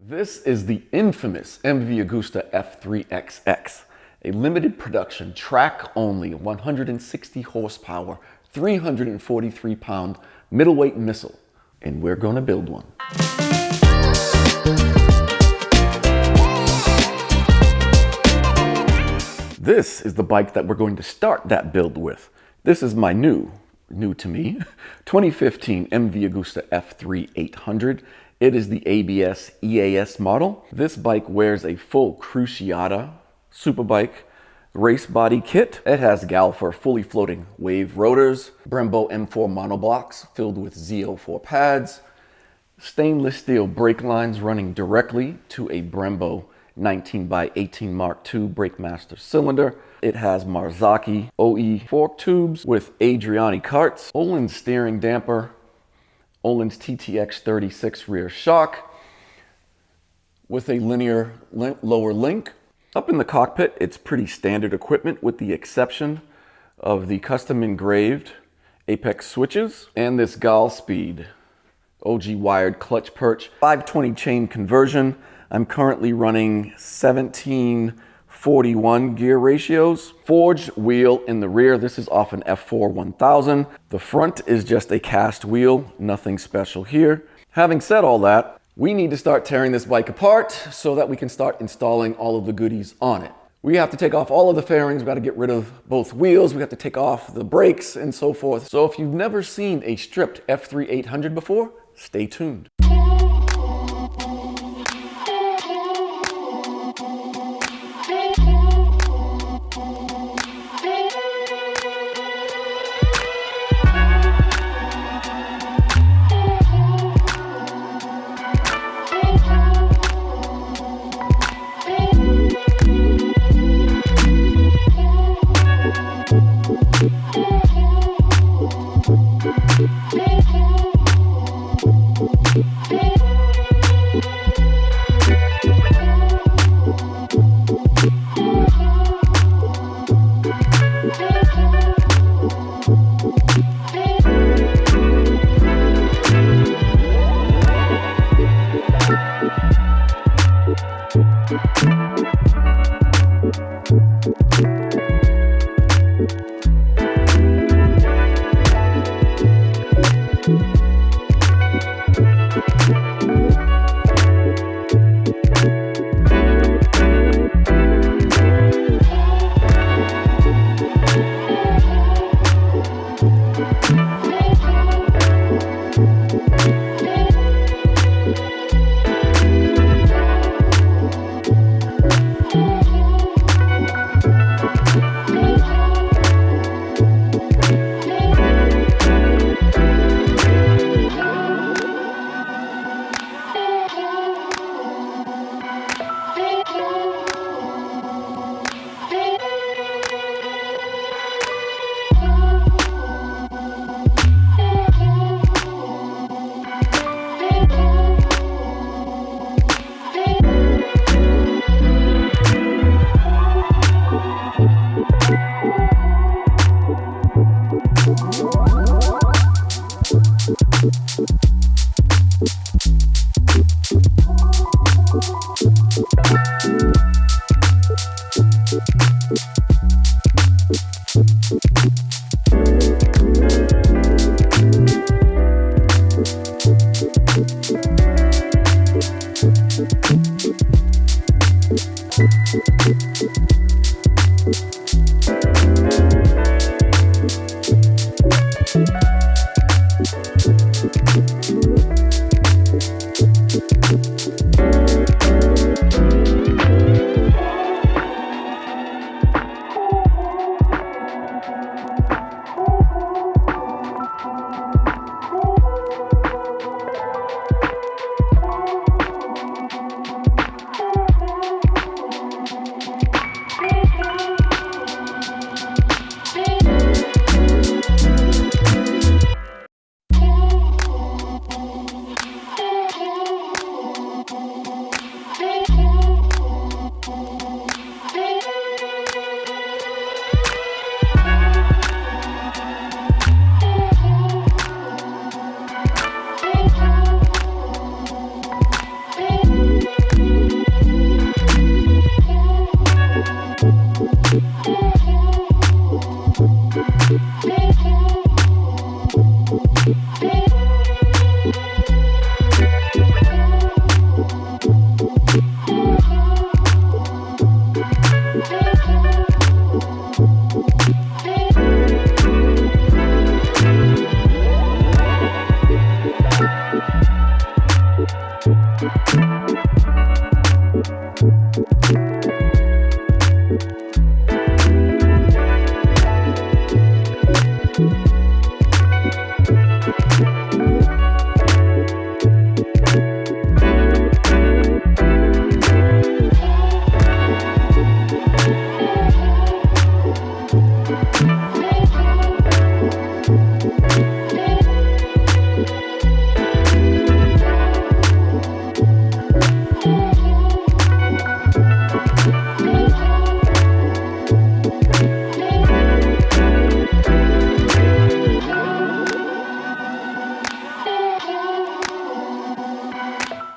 This is the infamous MV Agusta F3XX, a limited production, track-only, 160 horsepower, 343-pound middleweight missile, and we're gonna build one. This is the bike that we're going to start that build with. This is my new to me, 2015 MV Agusta F3 It is the ABS EAS model. This bike wears a full Cruciata Superbike race body kit. It has Galfer fully floating wave rotors, Brembo M4 monoblocks filled with Z04 pads, stainless steel brake lines running directly to a Brembo 19x18 Mark II Brakemaster cylinder. It has Marzocchi OE fork tubes with Adriani carts, Öhlins steering damper, Öhlins TTX36 rear shock with a linear lower link. Up in the cockpit, it's pretty standard equipment with the exception of the custom engraved Apex switches and this Gallspeed OG wired clutch perch 520 chain conversion. I'm currently running 17:41 gear ratios. Forged wheel in the rear. This is off an F4 1000. The front is just a cast wheel, nothing special here. Having said all that, we need to start tearing this bike apart so that we can start installing all of the goodies on it. We have to take off all of the fairings. We got to get rid of both wheels. We have to take off the brakes and so forth. So if you've never seen a stripped F3 before, stay tuned.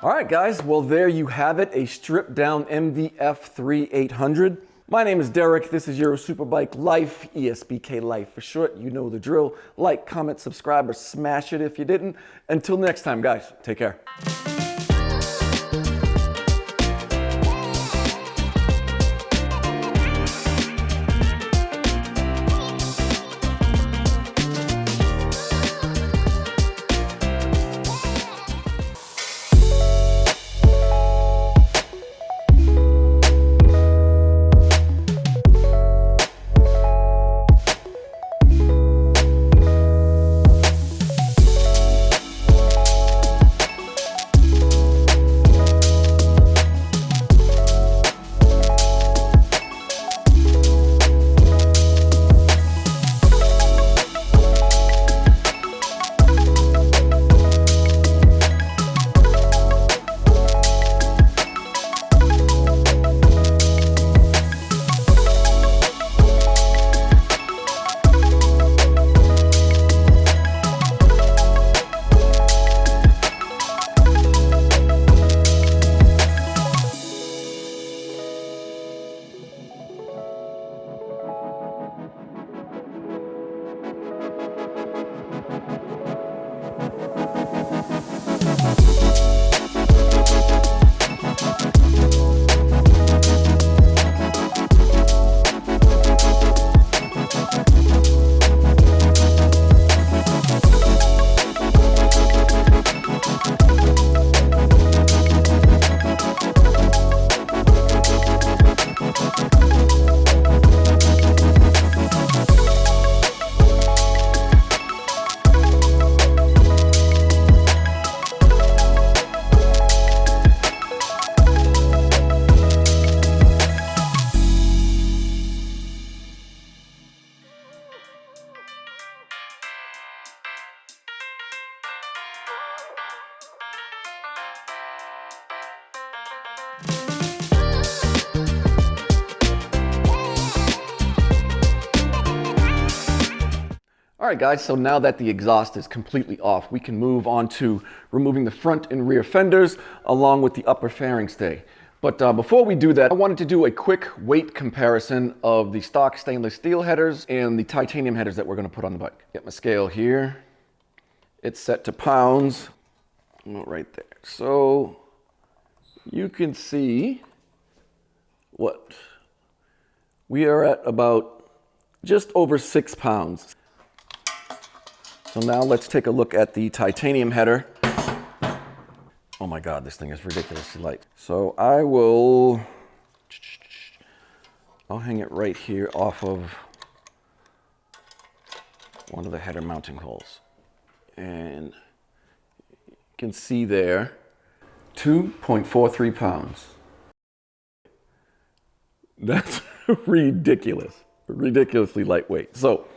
All right, guys, well, there you have it, a stripped down MV F3 My name is Derek. This is your Superbike Life, ESBK Life for short. You know the drill. Like, comment, subscribe, or smash it if you didn't. Until next time, guys, take care. All right, guys, so now that the exhaust is completely off, we can move on to removing the front and rear fenders along with the upper fairing stay. But before we do that, I wanted to do a quick weight comparison of the stock stainless steel headers and the titanium headers that we're going to put on the bike. Get my scale here. It's set to pounds. Right there. So you can see what we are at, about just over 6 pounds. So now let's take a look at the titanium header. Oh my God, this thing is ridiculously light. So I'll hang it right here off of one of the header mounting holes. And you can see there, 2.43 pounds. That's ridiculous, ridiculously lightweight. So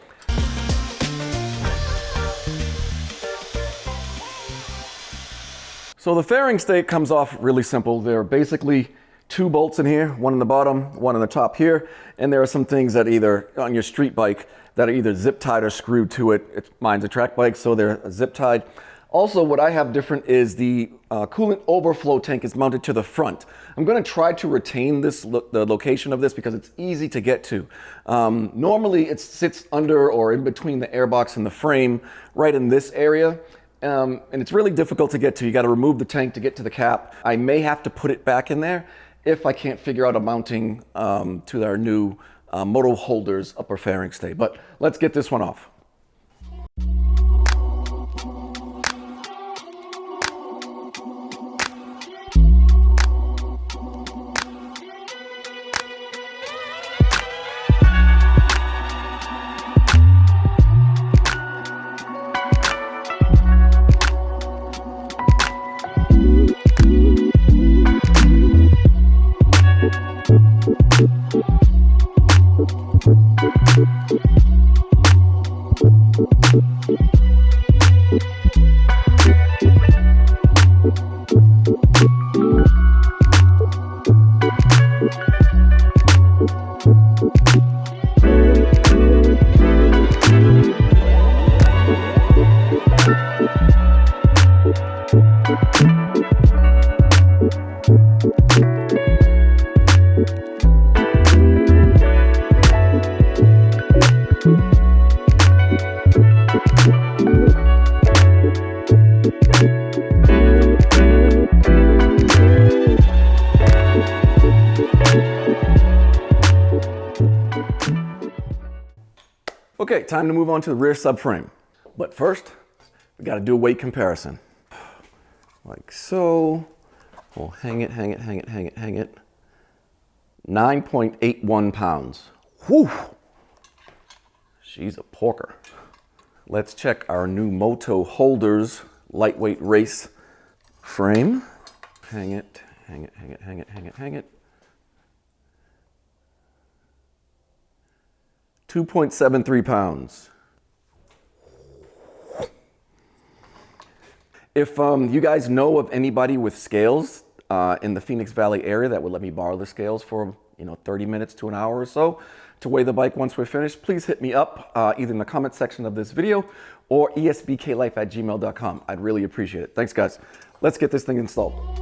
the fairing stay comes off really simple. There are basically 2 bolts in here, one in the bottom, one on the top here, and there are some things that either on your street bike that are either zip tied or screwed to it. Mine's a track bike, so they're zip tied. Also, what I have different is the coolant overflow tank is mounted to the front. I'm going to try to retain the location of this because it's easy to get to. Normally, it sits under or in between the airbox and the frame, right in this area. And it's really difficult to get to. You got to remove the tank to get to the cap. I may have to put it back in there if I can't figure out a mounting to our new Moto Holders upper fairing stay. But let's get this one off. Okay, time to move on to the rear subframe. But first, we got to do a weight comparison. Like so. We'll hang it. 9.81 pounds. Whew! She's a porker. Let's check our new Moto Holders lightweight race frame. Hang it. 2.73 pounds. If you guys know of anybody with scales in the Phoenix Valley area that would let me borrow the scales for 30 minutes to an hour or so to weigh the bike once we're finished, please hit me up either in the comment section of this video or esbklife@gmail.com. I'd really appreciate it. Thanks, guys. Let's get this thing installed.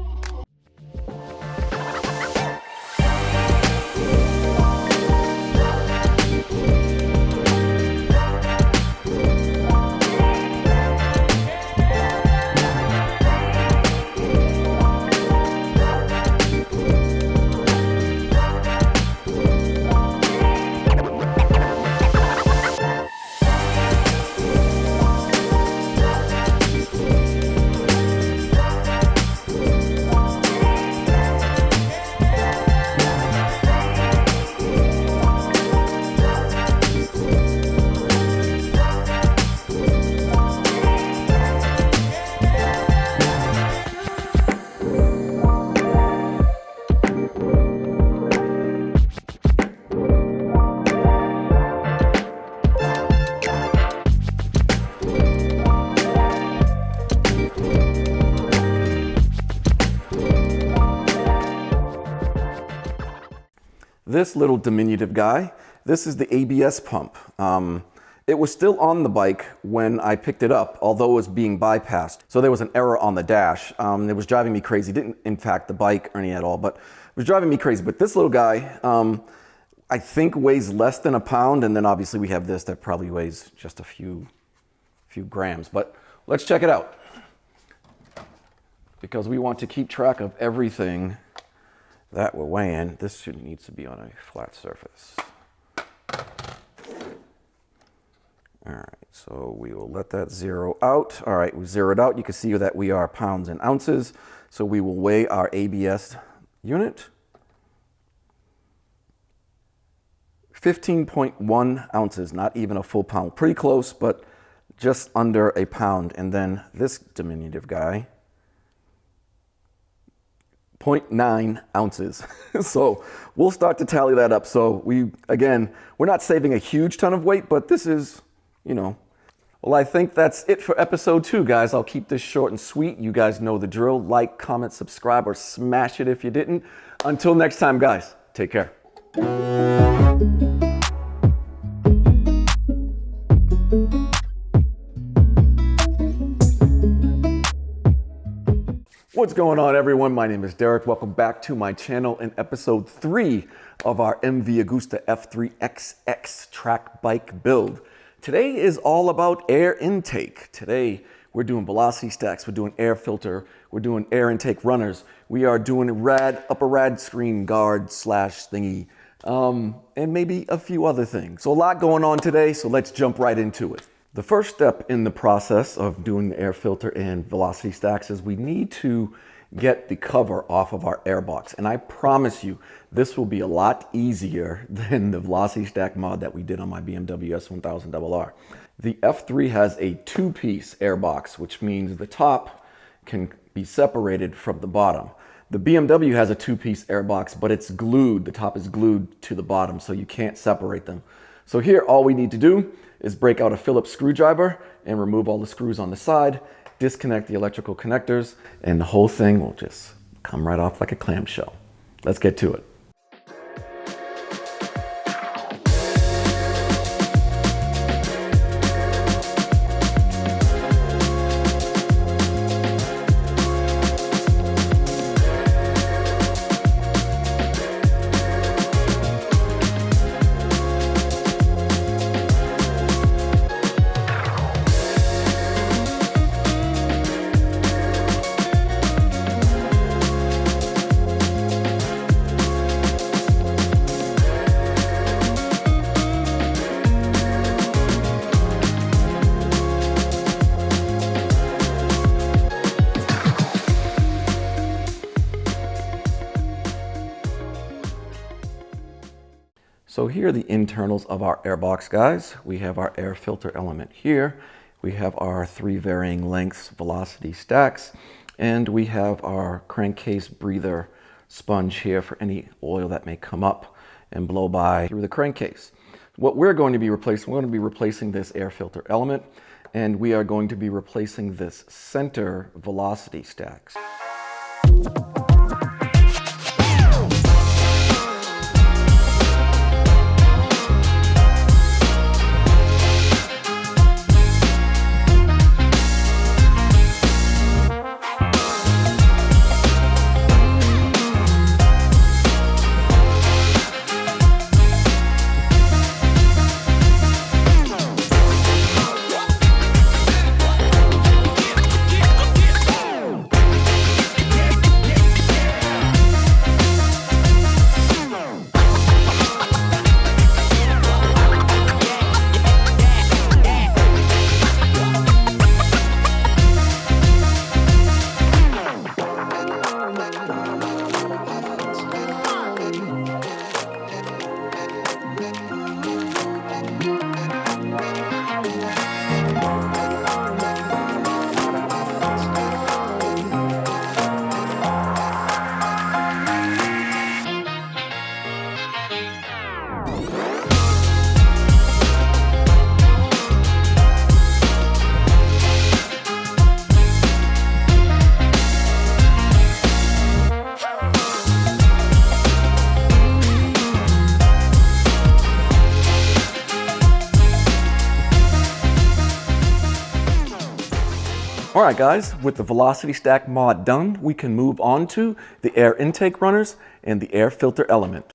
This little diminutive guy, this is the ABS pump. It was still on the bike when I picked it up, although it was being bypassed. So there was an error on the dash. It was driving me crazy. It didn't impact the bike or anything at all, but it was driving me crazy. But this little guy, I think weighs less than a pound. And then obviously we have this that probably weighs just a few grams, but let's check it out. Because we want to keep track of everything that we're weighing. This needs to be on a flat surface. All right, so we will let that zero out. All right, we zeroed out. You can see that we are pounds and ounces. So we will weigh our ABS unit. 15.1 ounces, not even a full pound. Pretty close, but just under a pound. And then this diminutive guy, 0.9 ounces. So we'll start to tally that up. So we're not saving a huge ton of weight, but this is, well, I think that's it for episode 2, guys. I'll keep this short and sweet. You guys know the drill. Like, comment, subscribe, or smash it if you didn't. Until next time, guys, take care. What's going on, everyone? My name is Derek. Welcome back to my channel in episode 3 of our MV Agusta F3XX track bike build. Today is all about air intake. Today we're doing velocity stacks, we're doing air filter, we're doing air intake runners, we are doing upper rad screen guard / thingy, and maybe a few other things. So a lot going on today, so let's jump right into it. The first step in the process of doing the air filter and velocity stacks is we need to get the cover off of our airbox. And I promise you, this will be a lot easier than the velocity stack mod that we did on my BMW S1000RR. The F3 has a 2-piece airbox, which means the top can be separated from the bottom. The BMW has a 2-piece airbox, but it's glued. The top is glued to the bottom, so you can't separate them. So here, all we need to do is break out a Phillips screwdriver and remove all the screws on the side, disconnect the electrical connectors, and the whole thing will just come right off like a clamshell. Let's get to it. So here are the internals of our airbox, guys. We have our air filter element here. We have our 3 varying lengths velocity stacks, and we have our crankcase breather sponge here for any oil that may come up and blow by through the crankcase. What we're going to be replacing this air filter element, and we are going to be replacing this center velocity stacks. All right, guys, with the velocity stack mod done, we can move on to the air intake runners and the air filter element.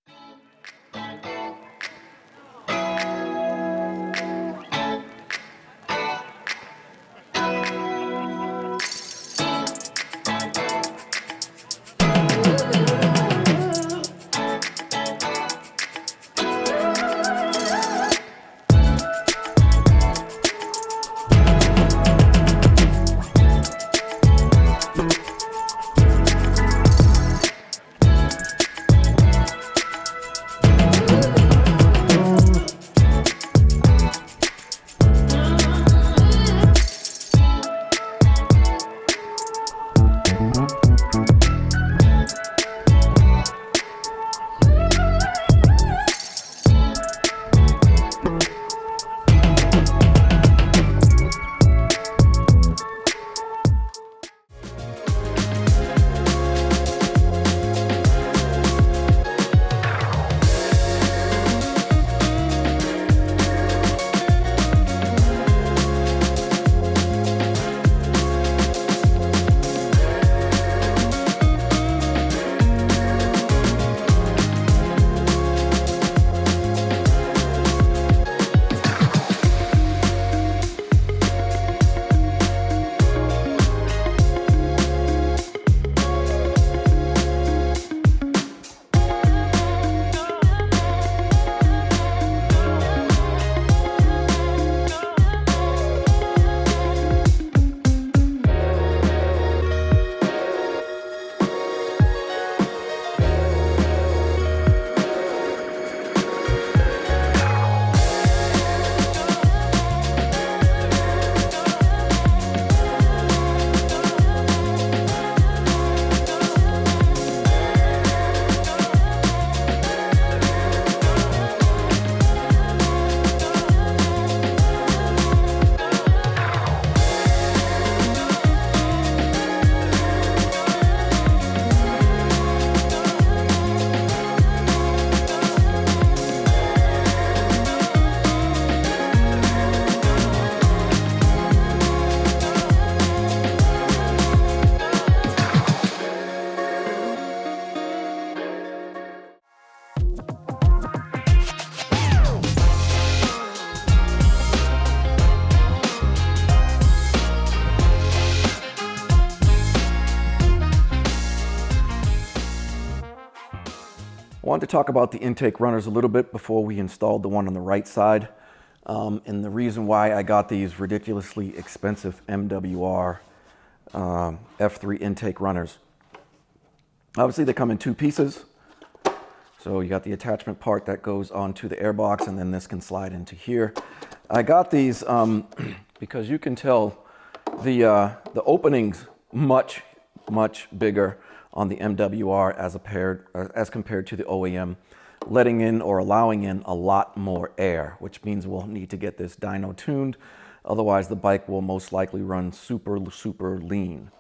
I wanted to talk about the intake runners a little bit before we installed the one on the right side. And the reason why I got these ridiculously expensive MWR F3 intake runners. Obviously they come in two pieces. So you got the attachment part that goes onto the airbox, and then this can slide into here. I got these because you can tell the opening's much bigger on the MWR as compared to the OEM, letting in or allowing in a lot more air, which means we'll need to get this dyno tuned. Otherwise, the bike will most likely run super lean.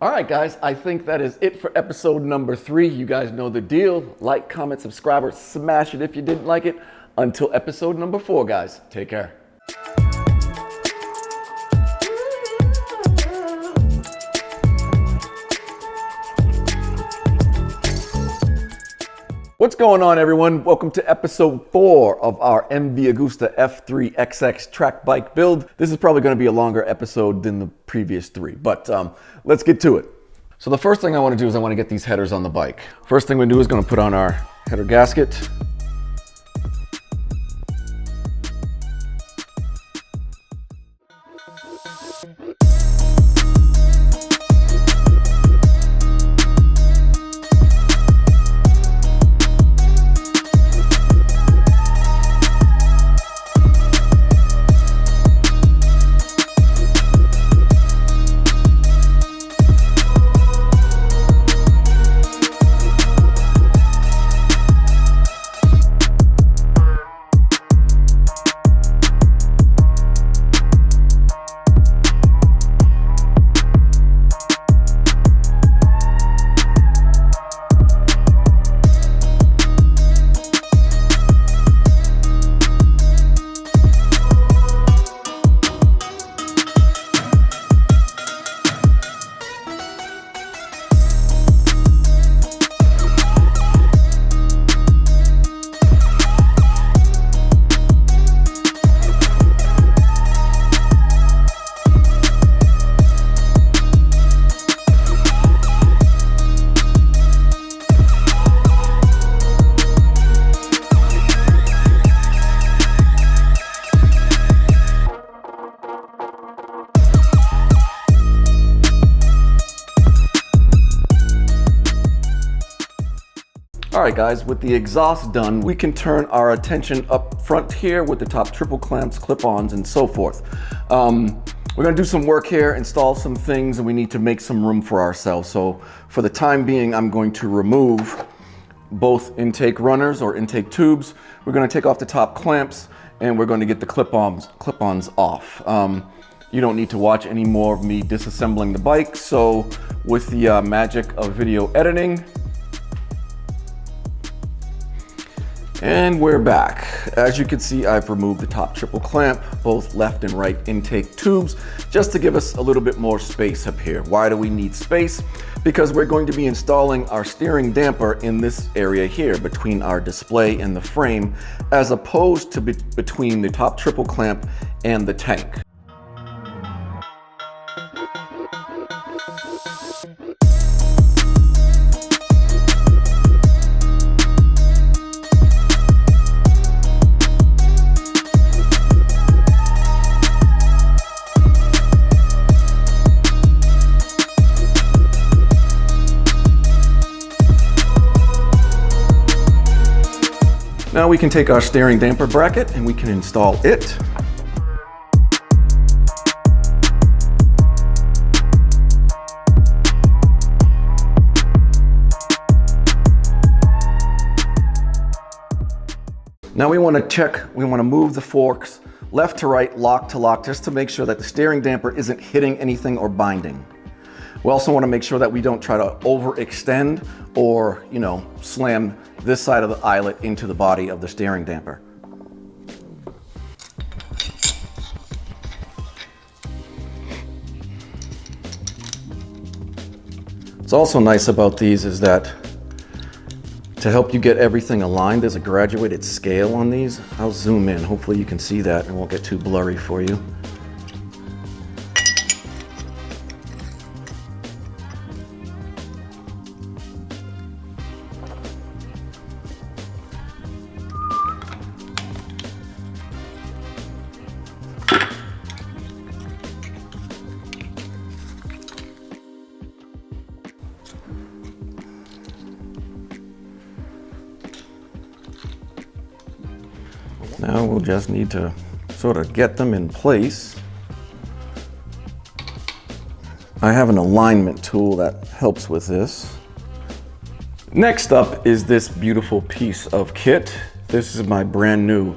All right, guys, I think that is it for episode number 3. You guys know the deal. Like, comment, subscribe, or smash it if you didn't like it. Until episode number 4, guys, take care. What's going on, everyone? Welcome to episode 4 of our MV Agusta F3XX track bike build. This is probably going to be a longer episode than the previous 3, but let's get to it. So the first thing I want to do is I want to get these headers on the bike. First thing we do is going to put on our header gasket. All right guys, with the exhaust done, we can turn our attention up front here with the top triple clamps, clip-ons, and so forth. We're gonna do some work here, install some things, and we need to make some room for ourselves. So for the time being, I'm going to remove both intake runners or intake tubes. We're gonna take off the top clamps, and we're going to get the clip-ons off. You don't need to watch any more of me disassembling the bike. So with the magic of video editing, and we're back. As you can see, I've removed the top triple clamp, both left and right intake tubes, just to give us a little bit more space up here. Why do we need space? Because we're going to be installing our steering damper in this area here, between our display and the frame, as opposed to between the top triple clamp and the tank. Now we can take our steering damper bracket and we can install it. Now we want to check, we want to move the forks left to right, lock to lock, just to make sure that the steering damper isn't hitting anything or binding. We also want to make sure that we don't try to overextend or, slam this side of the eyelet into the body of the steering damper. What's also nice about these is that to help you get everything aligned, there's a graduated scale on these. I'll zoom in. Hopefully you can see that and it won't get too blurry for you. Now we'll just need to sort of get them in place. I have an alignment tool that helps with this. Next up is this beautiful piece of kit. This is my brand new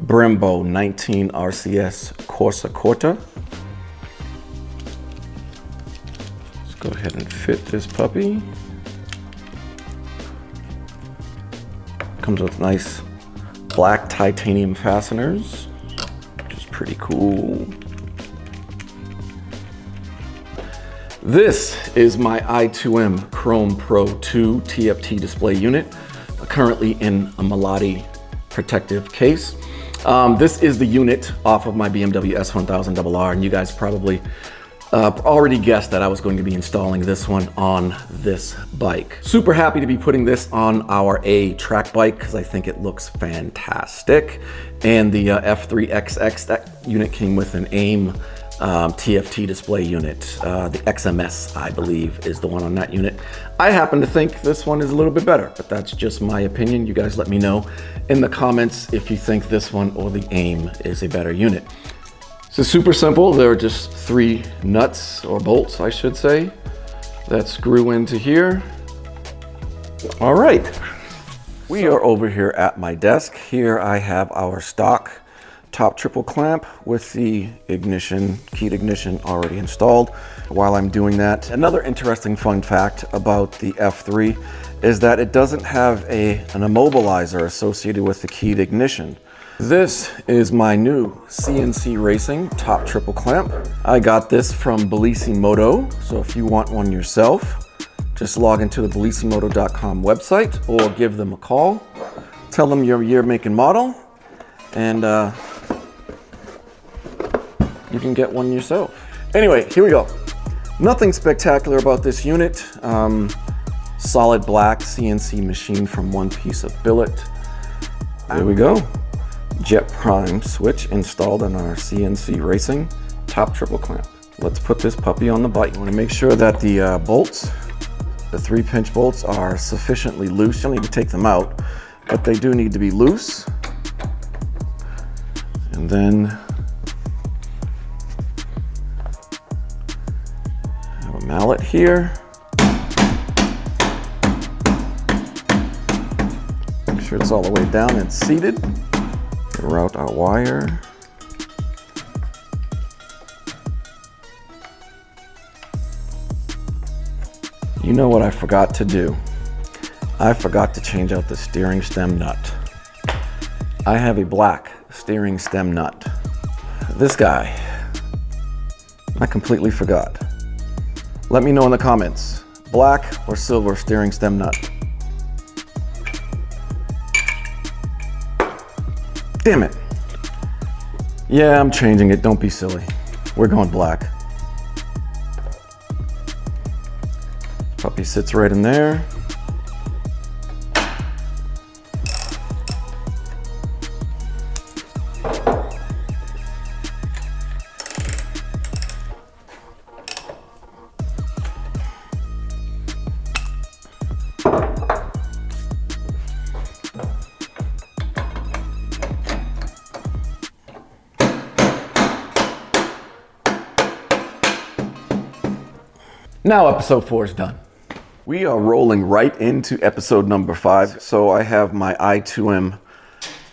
Brembo 19 RCS Corsa Corta. Let's go ahead and fit this puppy. Comes with nice black titanium fasteners, which is pretty cool. This is my i2M Chrome Pro 2 TFT display unit, currently in a Malati protective case. This is the unit off of my BMW S1000RR, and you guys probably Already guessed that I was going to be installing this one on this bike. Super happy to be putting this on our A track bike because I think it looks fantastic. And the F3XX, that unit came with an AIM TFT display unit. The XMS, I believe, is the one on that unit. I happen to think this one is a little bit better, but that's just my opinion. You guys let me know in the comments if you think this one or the AIM is a better unit. So super simple. There are just 3 nuts or bolts, I should say, that screw into here. All right, we are over here at my desk. Here I have our stock top triple clamp with the ignition, keyed ignition already installed. While I'm doing that, another interesting fun fact about the F3 is that it doesn't have an immobilizer associated with the keyed ignition. This is my new CNC Racing top triple clamp. I got this from Bellissimoto, so if you want one yourself, just log into the bellissimoto.com website or give them a call. Tell them your year, make, and model, and you can get one yourself. Anyway, here we go. Nothing spectacular about this unit. Solid black CNC machine from one piece of billet. There we go. Jet Prime switch installed on our CNC Racing top triple clamp. Let's put this puppy on the bike. You want to make sure that the bolts, the 3-pinch bolts, are sufficiently loose. You don't need to take them out, but they do need to be loose. And then have a mallet here. Make sure it's all the way down and seated. Route our wire. You know what I forgot to do? I forgot to change out the steering stem nut. I have a black steering stem nut. This guy, I completely forgot. Let me know in the comments, black or silver steering stem nut. Damn it. Yeah, I'm changing it. Don't be silly. We're going black. Puppy sits right in there. Now episode 4 is done. We are rolling right into episode number 5. So I have my i2M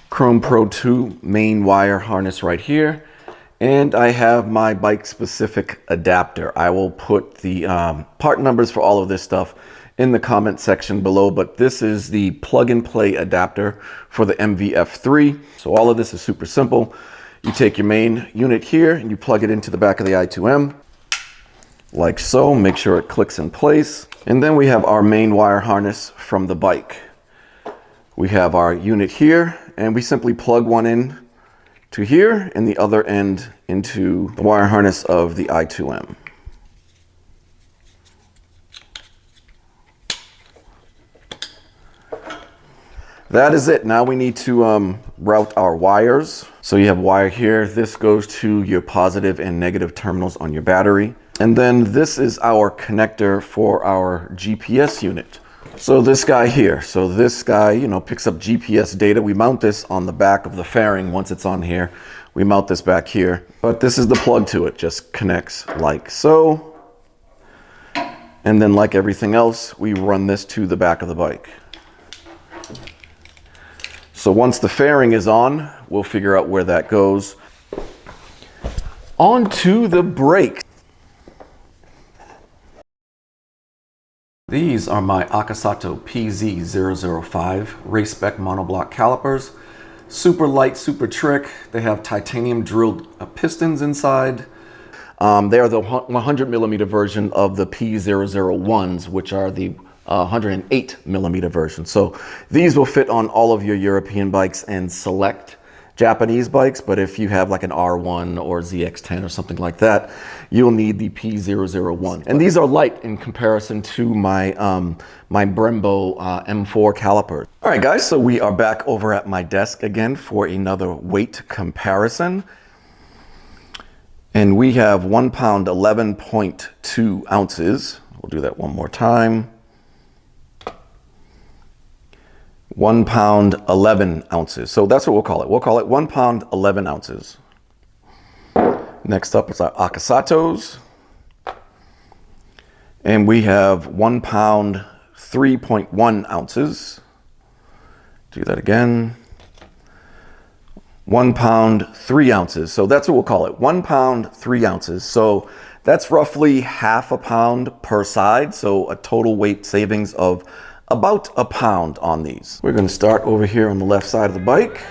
Chrome Pro 2 main wire harness right here. And I have my bike specific adapter. I will put the part numbers for all of this stuff in the comment section below, but this is the plug and play adapter for the MV-F3. So all of this is super simple. You take your main unit here and you plug it into the back of the i2M. Like so, make sure it clicks in place. And then we have our main wire harness from the bike. We have our unit here, and we simply plug one in to here and the other end into the wire harness of the i2M. That is it. Now we need to route our wires. So you have wire here. This goes to your positive and negative terminals on your battery. And then this is our connector for our GPS unit. So this guy here, picks up GPS data. We mount this on the back of the fairing. Once it's on here, we mount this back here. But this is the plug to it, just connects like so. And then like everything else, we run this to the back of the bike. So once the fairing is on, we'll figure out where that goes. On to the brakes. These are my Akasato PZ005 race spec monoblock calipers. Super light, super trick. They have titanium drilled pistons inside. They are the 100 millimeter version of the P001s, which are the 108 millimeter version. So these will fit on all of your European bikes and select Japanese bikes, but if you have like an R1 or ZX10 or something like that, you'll need the P001. And these are light in comparison to my my Brembo M4 calipers. All right, guys, so we are back over at my desk again for another weight comparison. And we have 1 pound, 11.2 ounces. We'll do that one more time. 1 pound, 11 ounces. So that's what we'll call it. We'll call it 1 pound, 11 ounces. Next up is our Akasatos. And we have 1 pound, 3.1 ounces. Do that again. 1 pound, 3 ounces. So that's what we'll call it. 1 pound, 3 ounces. So that's roughly half a pound per side. So a total weight savings of about a pound on these. We're going to start over here on the left side of the bike.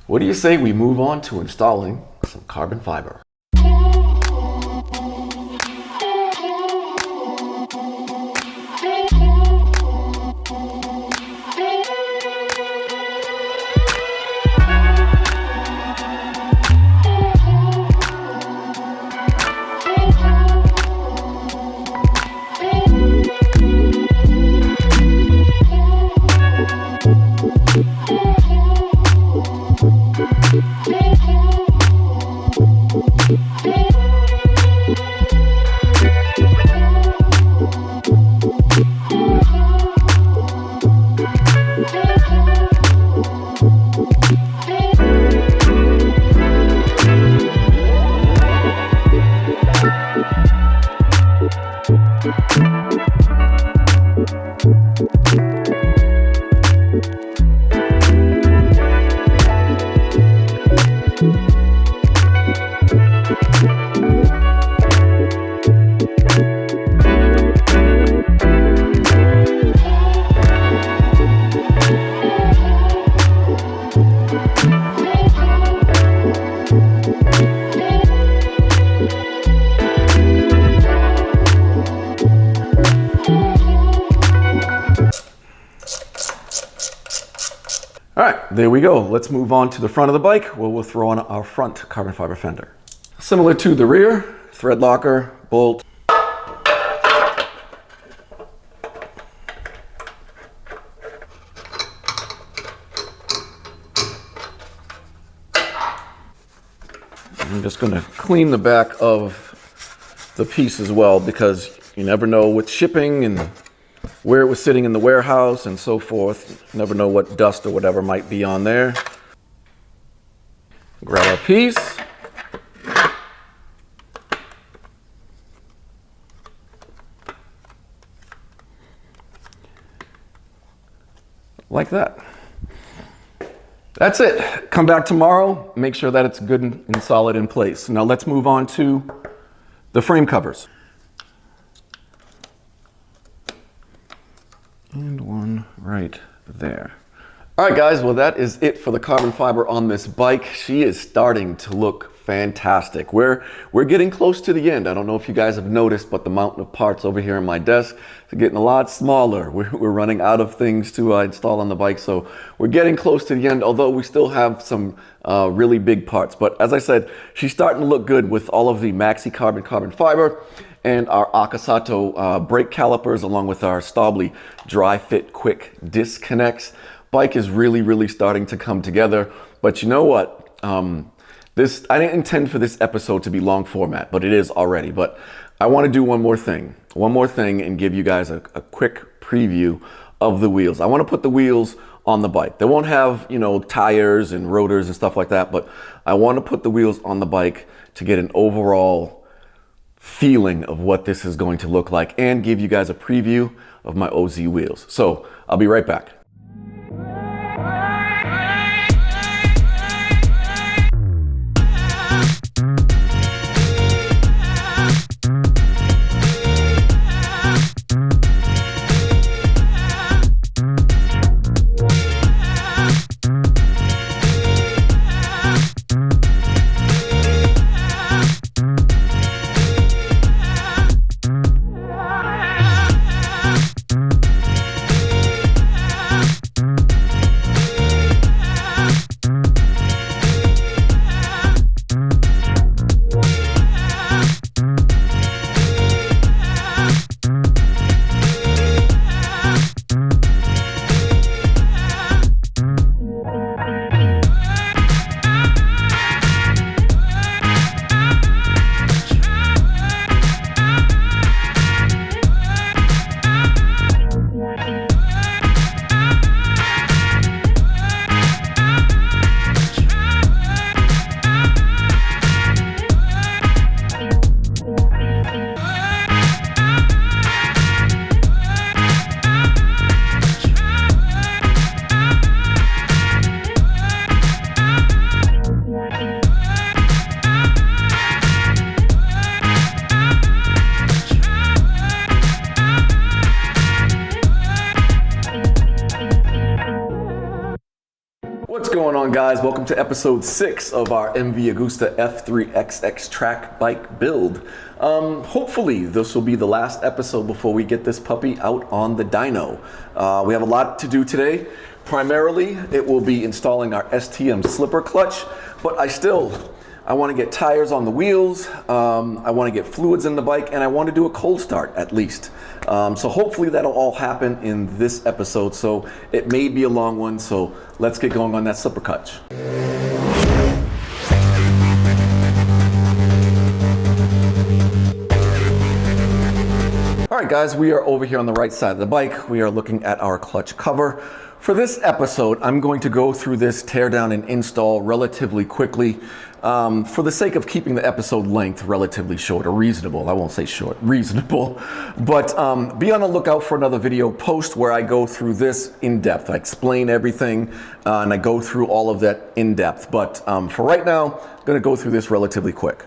What do you say we move on to installing some carbon fiber? All right, there we go. Let's move on to the front of the bike where we'll throw on our front carbon fiber fender. Similar to the rear, thread locker, bolt. I'm just going to clean the back of the piece as well, because you never know with shipping and where it was sitting in the warehouse and so forth. You never know what dust or whatever might be on there. Grab our piece. Like that. That's it. Come back tomorrow, make sure that it's good and solid in place. Now let's move on to the frame covers. And one right there. All right, guys, well, that is it for the carbon fiber on this bike. She is starting to look fantastic. We're getting close to the end. I don't know if you guys have noticed, but the mountain of parts over here on my desk is getting a lot smaller. We're running out of things to install on the bike, so we're getting close to the end, although we still have some really big parts. But as I said, she's starting to look good with all of the maxi carbon fiber and our Akasato brake calipers, along with our Staubli dry fit quick disconnects. Bike is really starting to come together. But you know what? I didn't intend for this episode to be long format, but it is already. But I want to do one more thing and give you guys a quick preview of the wheels. I want to put the wheels on the bike. They won't have, you know, tires and rotors and stuff like that, but I want to put the wheels on the bike to get an overall feeling of what this is going to look like and give you guys a preview of my OZ wheels. So I'll be right back. What's going on, guys? Welcome to episode 6 of our MV Agusta F3XX track bike build. Hopefully this will be the last episode before we get this puppy out on the dyno. We have a lot to do today. Primarily, it will be installing our STM slipper clutch, but I want to get tires on the wheels, I want to get fluids in the bike, and I want to do a cold start at least. So hopefully that'll all happen in this episode. So it may be a long one, so let's get going on that slipper clutch. All right, guys, we are over here on the right side of the bike. We are looking at our clutch cover. For this episode, I'm going to go through this teardown and install relatively quickly for the sake of keeping the episode length relatively short, or reasonable. I won't say short, reasonable. But be on the lookout for another video post where I go through this in depth. I explain everything and I go through all of that in depth. But for right now, I'm going to go through this relatively quick.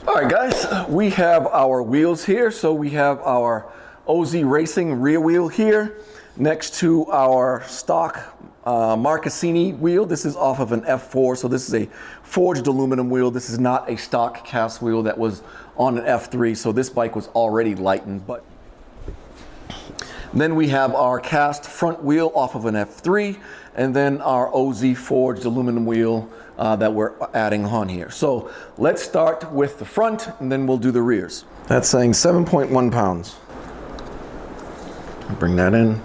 All right, guys, we have our wheels here. So we have our OZ Racing rear wheel here next to our stock Marcassini wheel. This is off of an F4, so this is a forged aluminum wheel. This is not a stock cast wheel that was on an F3, so this bike was already lightened. But then we have our cast front wheel off of an F3, and then our OZ forged aluminum wheel that we're adding on here. So let's start with the front, and then we'll do the rears. That's saying 7.1 pounds. Bring that in.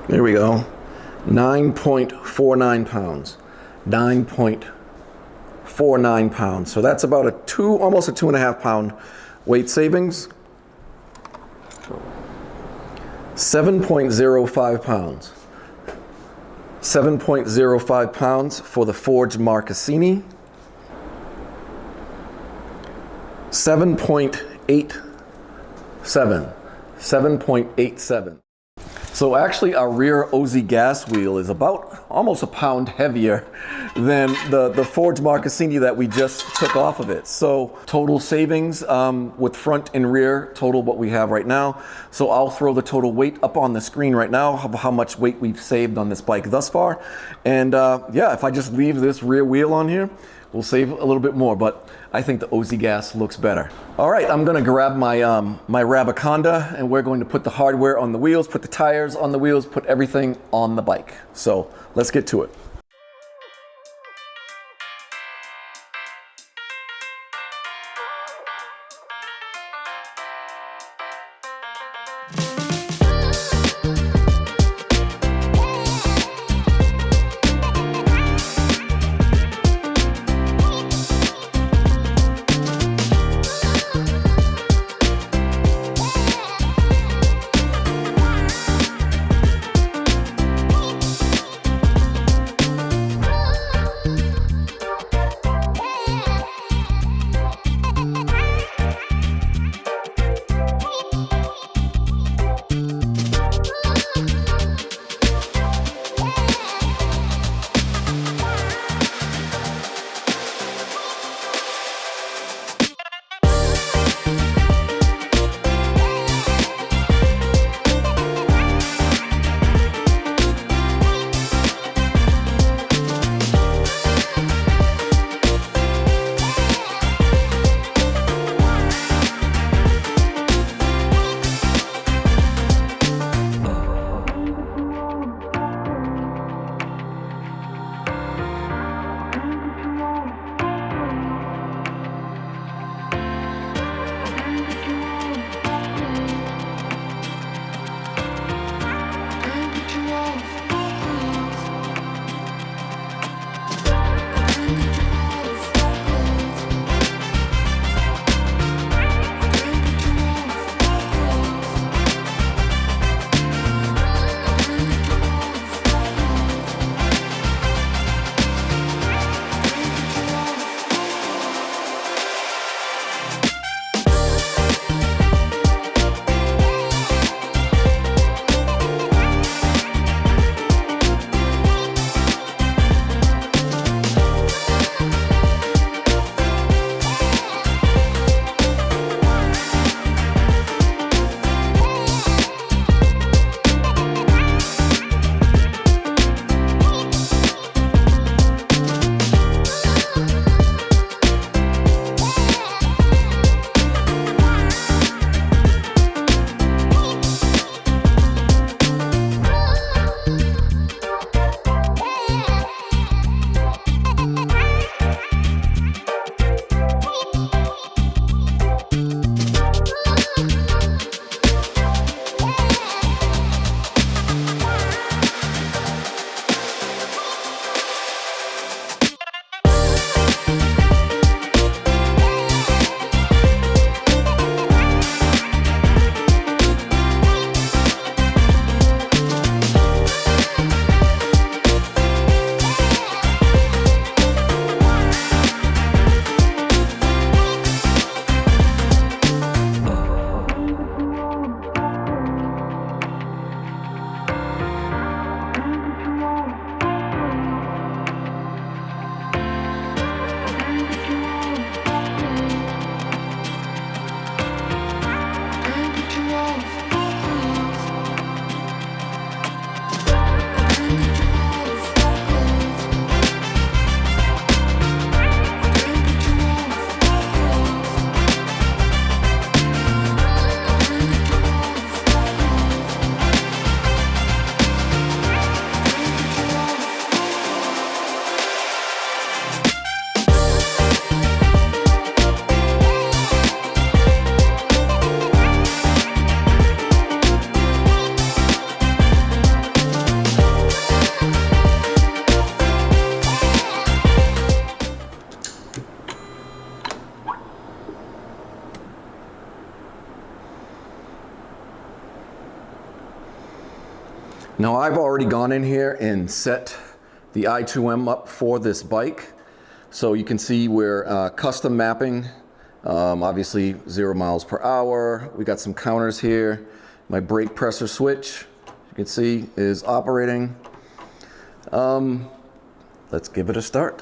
There we go. 9.49 pounds. 9.49 pounds. So that's about almost a 2.5 pound weight savings. 7.05 pounds. 7.05 pounds for the forged Marcassini. 7.87. 7.87. So actually our rear OZ gas wheel is about almost a pound heavier than the forged Marcassini that we just took off of it. So total savings with front and rear, total what we have right now. So I'll throw the total weight up on the screen right now, how much weight we've saved on this bike thus far. And yeah, if I just leave this rear wheel on here, we'll save a little bit more, but I think the OZ gas looks better. All right, I'm gonna grab my my Rabaconda, and we're going to put the hardware on the wheels, put the tires on the wheels, put everything on the bike. So let's get to it. Now I've already gone in here and set the I2M up for this bike. So you can see we're custom mapping, obviously 0 miles per hour. We got some counters here. My brake pressure switch, you can see, is operating. Let's give it a start.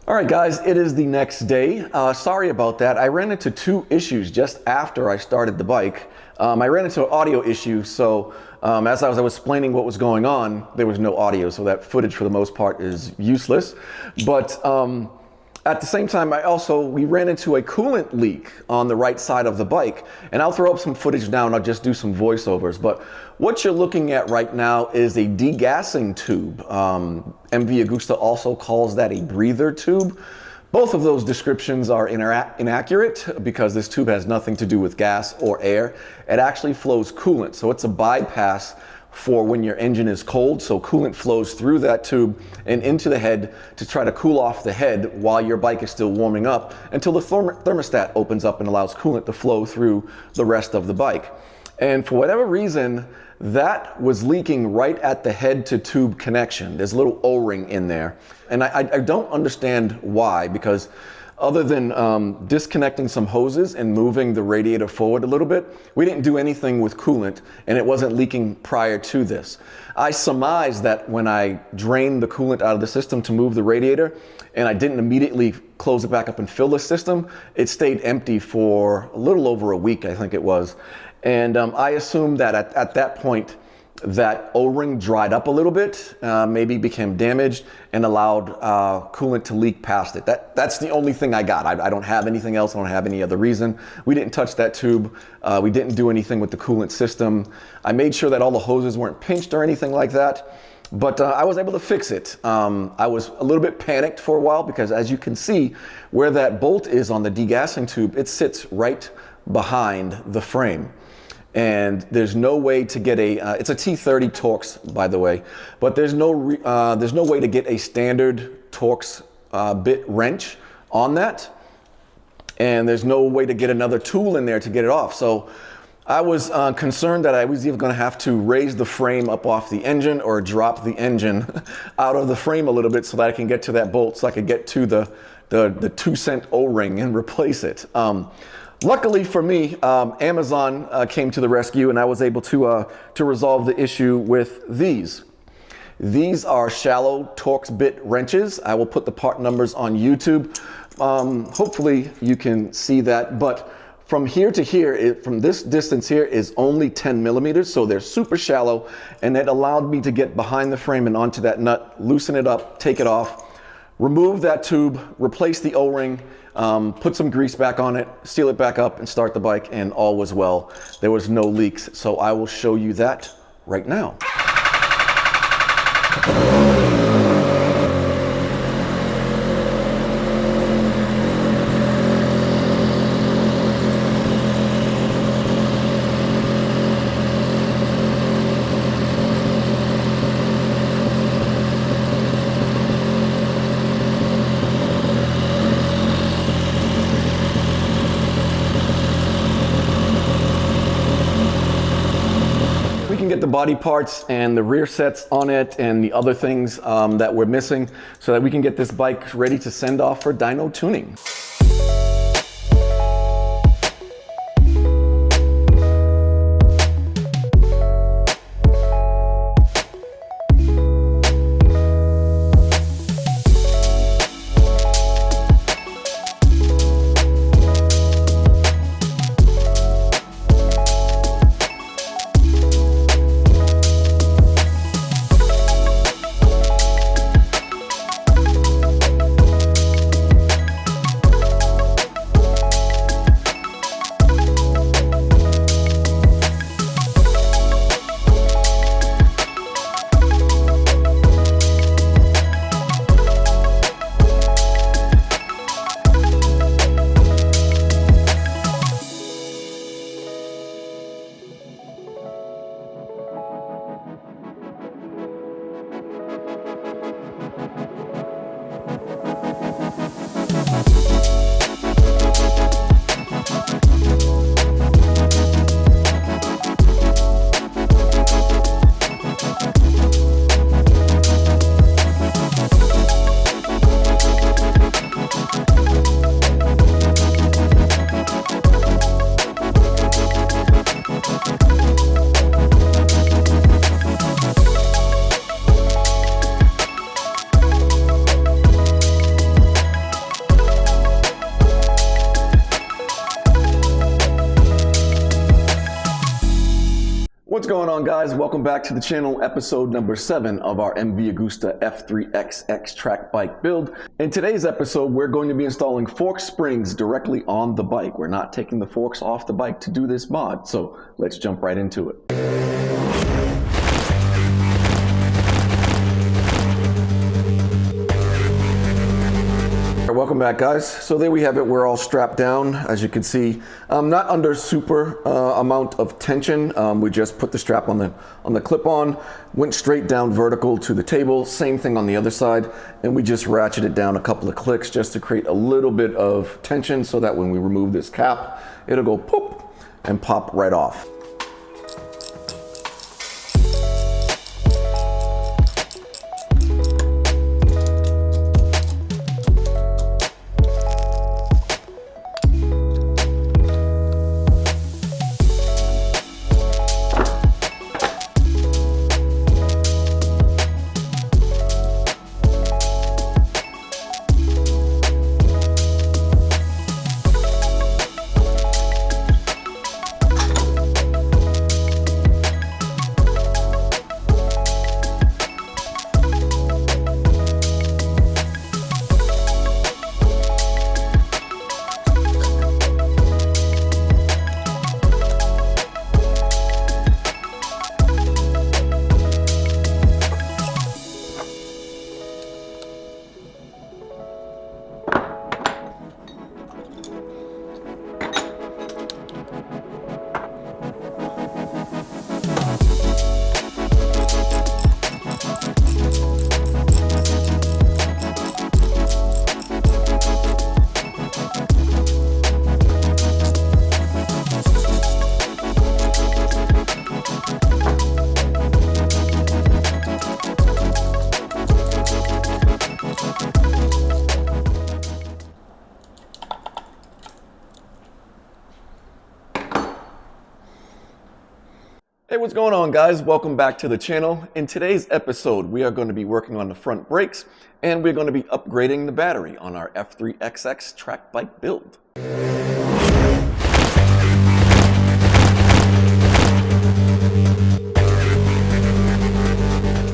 All right, guys, it is the next day. Sorry about that. I ran into 2 issues just after I started the bike. I ran into an audio issue, so as I was explaining what was going on, there was no audio, so that footage for the most part is useless. But at the same time, we ran into a coolant leak on the right side of the bike, and I'll throw up some footage now and I'll just do some voiceovers. But what you're looking at right now is a degassing tube. MV Agusta also calls that a breather tube. Both of those descriptions are inaccurate because this tube has nothing to do with gas or air. It actually flows coolant, so it's a bypass for when your engine is cold. So coolant flows through that tube and into the head to try to cool off the head while your bike is still warming up until the thermostat opens up and allows coolant to flow through the rest of the bike. And for whatever reason, that was leaking right at the head to tube connection. There's a little O-ring in there. And I don't understand why, because other than disconnecting some hoses and moving the radiator forward a little bit, we didn't do anything with coolant, and it wasn't leaking prior to this. I surmised that when I drained the coolant out of the system to move the radiator, and I didn't immediately close it back up and fill the system, it stayed empty for a little over a week, I think it was. And I assumed that at that point, that O-ring dried up a little bit, maybe became damaged, and allowed coolant to leak past it. That's the only thing I got. I don't have anything else. I don't have any other reason. We didn't touch that tube. We didn't do anything with the coolant system. I made sure that all the hoses weren't pinched or anything like that. But I was able to fix it. I was a little bit panicked for a while because, as you can see, where that bolt is on the degassing tube, it sits right behind the frame. And there's no way to get it's a T30 Torx, by the way, but there's no way to get a standard Torx bit wrench on that. And there's no way to get another tool in there to get it off. So I was concerned that I was either going to have to raise the frame up off the engine or drop the engine out of the frame a little bit so that I can get to that bolt, so I could get to the 2-cent O-ring and replace it. Luckily for me, Amazon came to the rescue, and I was able to resolve the issue with these. These are shallow Torx bit wrenches. I will put the part numbers on YouTube. Hopefully you can see that, but from here to here, from this distance here is only 10 millimeters, so they're super shallow, and it allowed me to get behind the frame and onto that nut, loosen it up, take it off, remove that tube, replace the O-ring, put some grease back on it, seal it back up, and start the bike, and all was well. There was no leaks, so I will show you that right now. Get the body parts and the rear sets on it and the other things that we're missing so that we can get this bike ready to send off for dyno tuning. going on, guys? Welcome back to the channel, episode number 7 of our MV Agusta F3XX track bike build. In today's episode, we're going to be installing fork springs directly on the bike. We're not taking the forks off the bike to do this mod, so let's jump right into it. Welcome back, guys. So there we have it. We're all strapped down, as you can see. Not under super amount of tension. We just put the strap on the clip-on, went straight down vertical to the table. Same thing on the other side, and we just ratcheted down a couple of clicks just to create a little bit of tension, so that when we remove this cap, it'll go pop and pop right off. Hey, what's going on, guys? Welcome back to the channel. In today's episode, we are going to be working on the front brakes, and we're going to be upgrading the battery on our F3XX track bike build.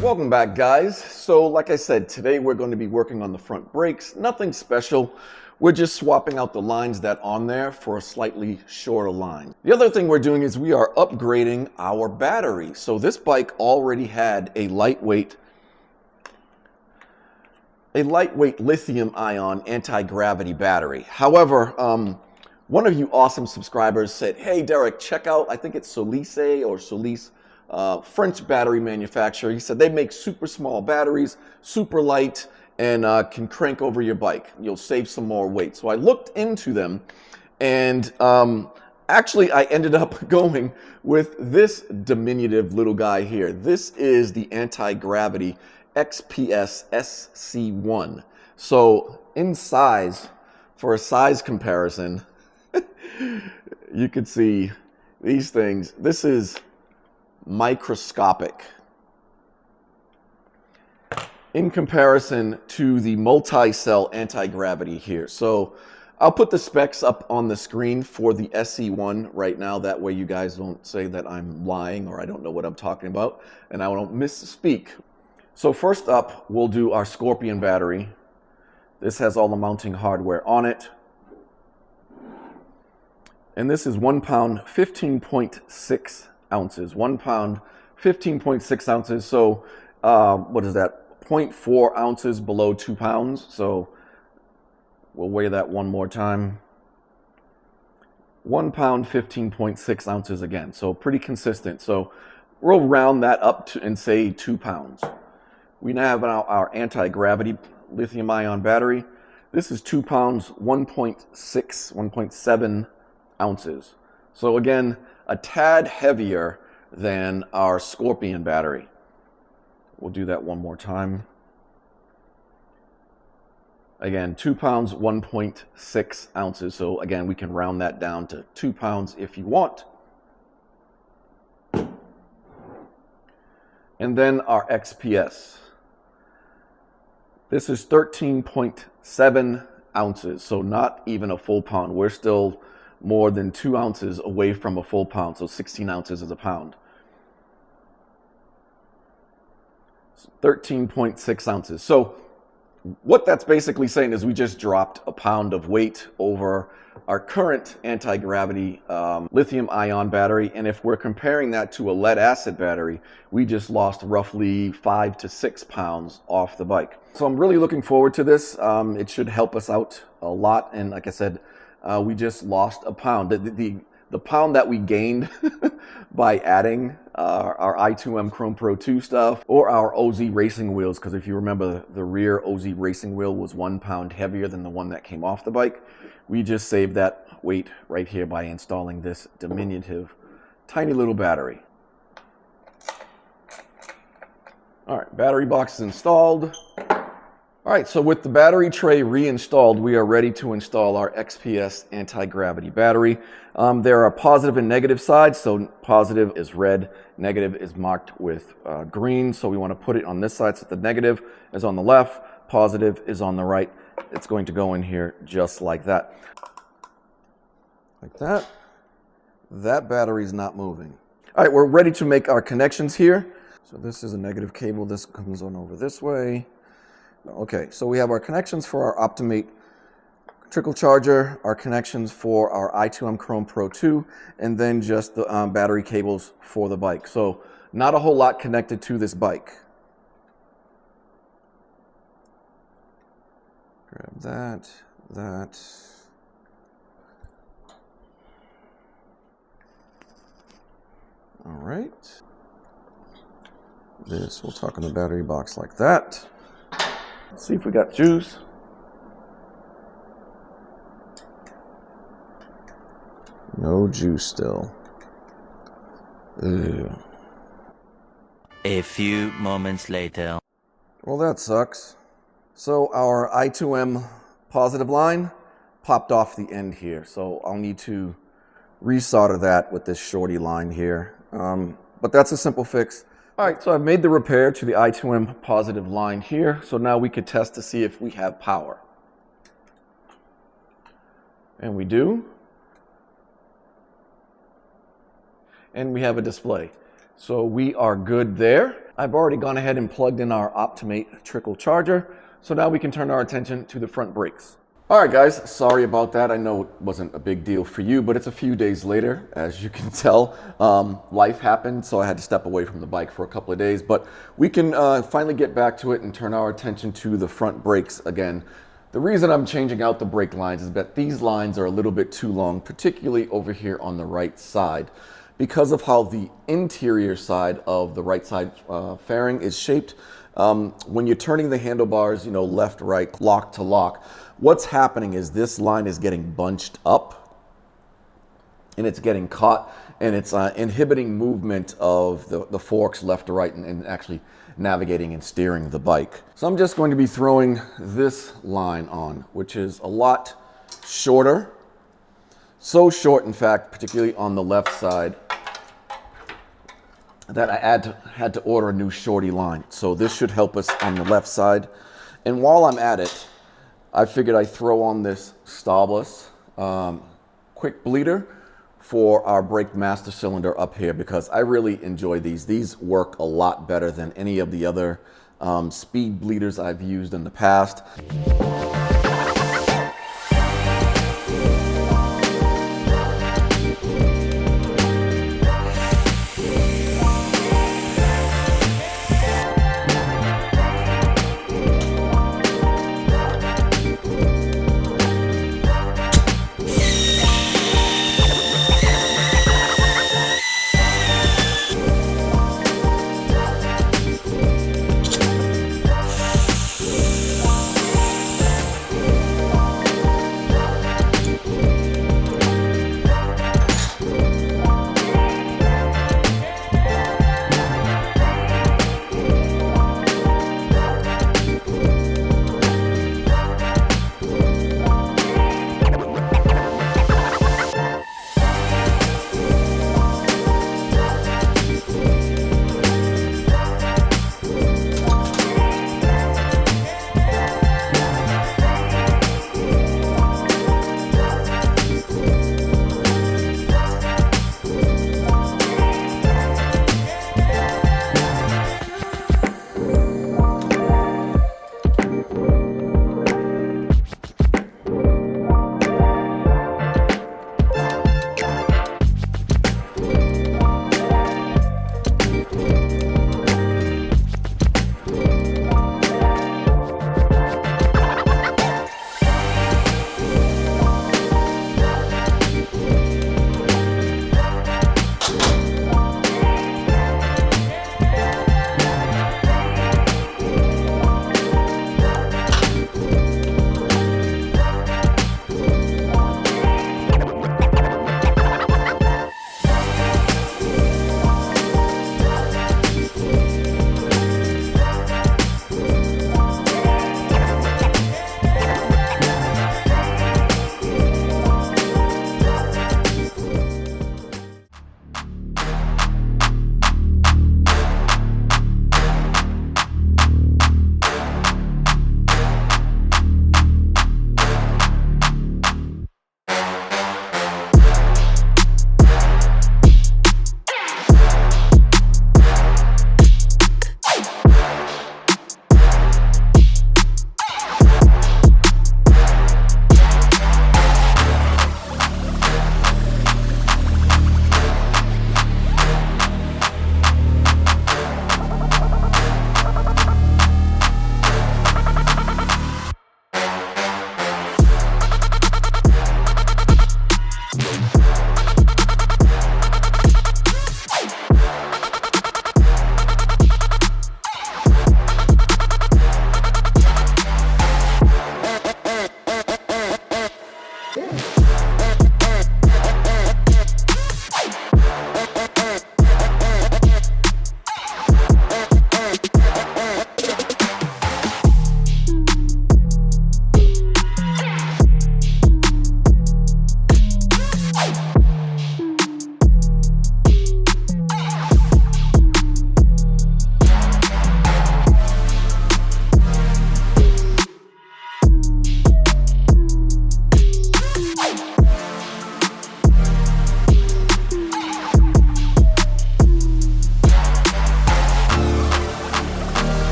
Welcome back, guys. So like I said, today we're going to be working on the front brakes. Nothing special. We're just swapping out the lines that on there for a slightly shorter line. The other thing we're doing is we are upgrading our battery. So this bike already had a lightweight lithium ion anti-gravity battery. However, one of you awesome subscribers said, hey Derek, check out, I think it's Solis or Solis, French battery manufacturer. He said they make super small batteries, super light, and can crank over your bike. You'll save some more weight. So I looked into them, and actually I ended up going with this diminutive little guy here. This is the anti-gravity XPS SC1. So in size, for a size comparison, you could see these things. This is microscopic in comparison to the multi-cell anti-gravity here. So I'll put the specs up on the screen for the SC1 right now. That way you guys don't say that I'm lying or I don't know what I'm talking about and I don't misspeak. So first up, we'll do our Scorpion battery. This has all the mounting hardware on it. And this is 1 pound, 15.6 ounces. 1 pound, 15.6 ounces. So what is that? 0.4 ounces below 2 pounds. So we'll weigh that one more time. 1 pound, 15.6 ounces again. So pretty consistent. So we'll round that up to and say 2 pounds. We now have our anti-gravity lithium ion battery. This is 2 pounds, 1.6, 1.7 ounces. So again, a tad heavier than our Scorpion battery. We'll do that one more time. Again, 2 pounds, 1.6 ounces. So again, we can round that down to 2 pounds if you want. And then our XPS. This is 13.7 ounces, so not even a full pound. We're still more than 2 ounces away from a full pound, so 16 ounces is a pound. 13.6 ounces. So what that's basically saying is we just dropped a pound of weight over our current anti-gravity lithium-ion battery. And if we're comparing that to a lead-acid battery, we just lost roughly 5 to 6 pounds off the bike. So I'm really looking forward to this. It should help us out a lot. And like I said, we just lost a pound. The pound that we gained by adding our i2M Chrome Pro 2 stuff or our OZ racing wheels, because if you remember, the rear OZ racing wheel was 1 pound heavier than the one that came off the bike. We just saved that weight right here by installing this diminutive, tiny little battery. All right, battery box is installed. All right, so with the battery tray reinstalled, we are ready to install our XPS anti-gravity battery. There are positive and negative sides, so positive is red, negative is marked with green, so we want to put it on this side, so the negative is on the left, positive is on the right. It's going to go in here just like that. Like that. That battery is not moving. All right, we're ready to make our connections here. So this is a negative cable, this comes on over this way. Okay, so we have our connections for our Optimate trickle charger, our connections for our i2M Chrome Pro 2, and then just the battery cables for the bike. So not a whole lot connected to this bike. Grab that. All right. This, we'll tuck in the battery box like that. Let's see if we got juice. No juice still. Ew. A few moments later. Well, that sucks. So our i2M positive line popped off the end here. So I'll need to resolder that with this shorty line here. But that's a simple fix. All right, so I've made the repair to the i2M positive line here. So now we could test to see if we have power. And we do. And we have a display. So we are good there. I've already gone ahead and plugged in our Optimate trickle charger. So now we can turn our attention to the front brakes. All right, guys, sorry about that. I know it wasn't a big deal for you, but it's a few days later, as you can tell. Life happened, so I had to step away from the bike for a couple of days, but we can finally get back to it and turn our attention to the front brakes again. The reason I'm changing out the brake lines is that these lines are a little bit too long, particularly over here on the right side, because of how the interior side of the right side fairing is shaped. When you're turning the handlebars, you know, left, right, lock to lock, what's happening is this line is getting bunched up and it's getting caught and it's inhibiting movement of the forks left to right and actually navigating and steering the bike. So I'm just going to be throwing this line on, which is a lot shorter. So short, in fact, particularly on the left side, that I had to order a new shorty line. So this should help us on the left side. And while I'm at it, I figured I'd throw on this Starless quick bleeder for our brake master cylinder up here because I really enjoy these. These work a lot better than any of the other speed bleeders I've used in the past.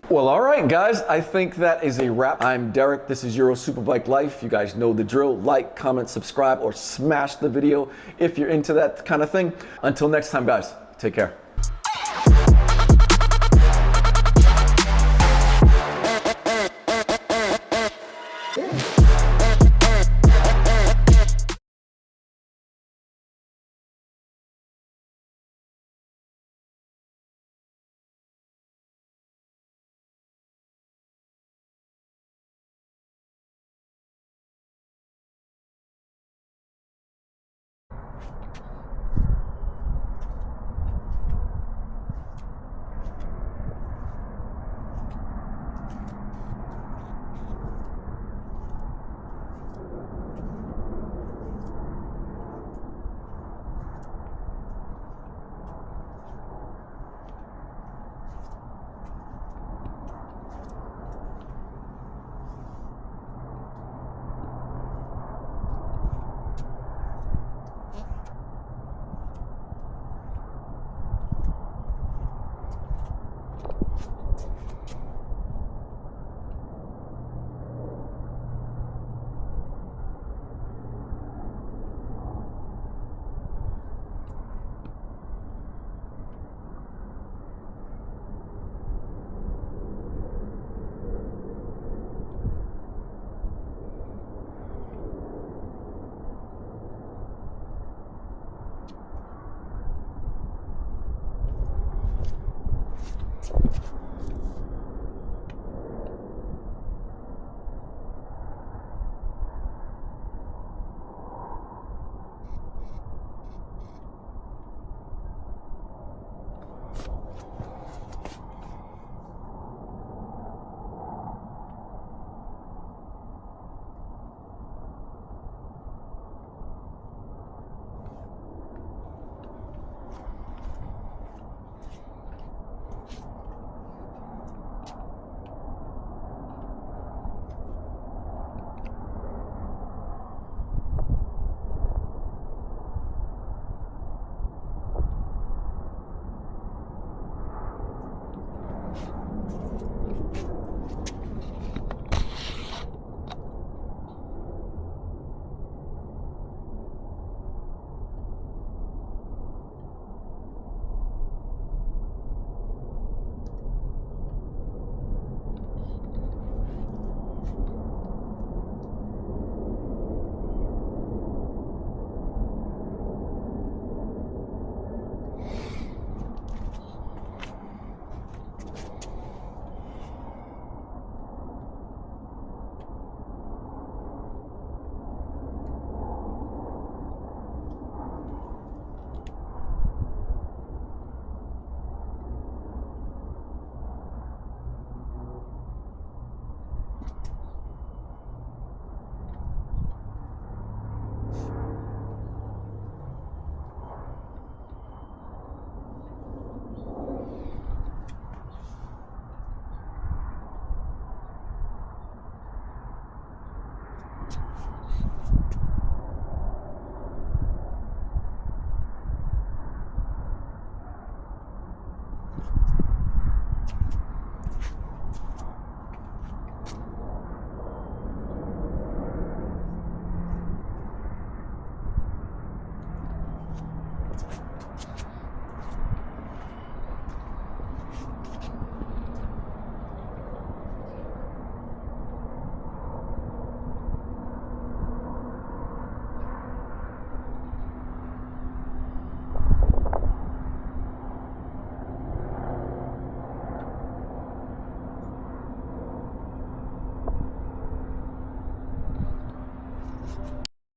Well, all right, guys, I think that is a wrap. I'm Derek. This is Euro Superbike Life. You guys know the drill. Like, comment, subscribe, or smash the video if you're into that kind of thing. Until next time, guys, take care.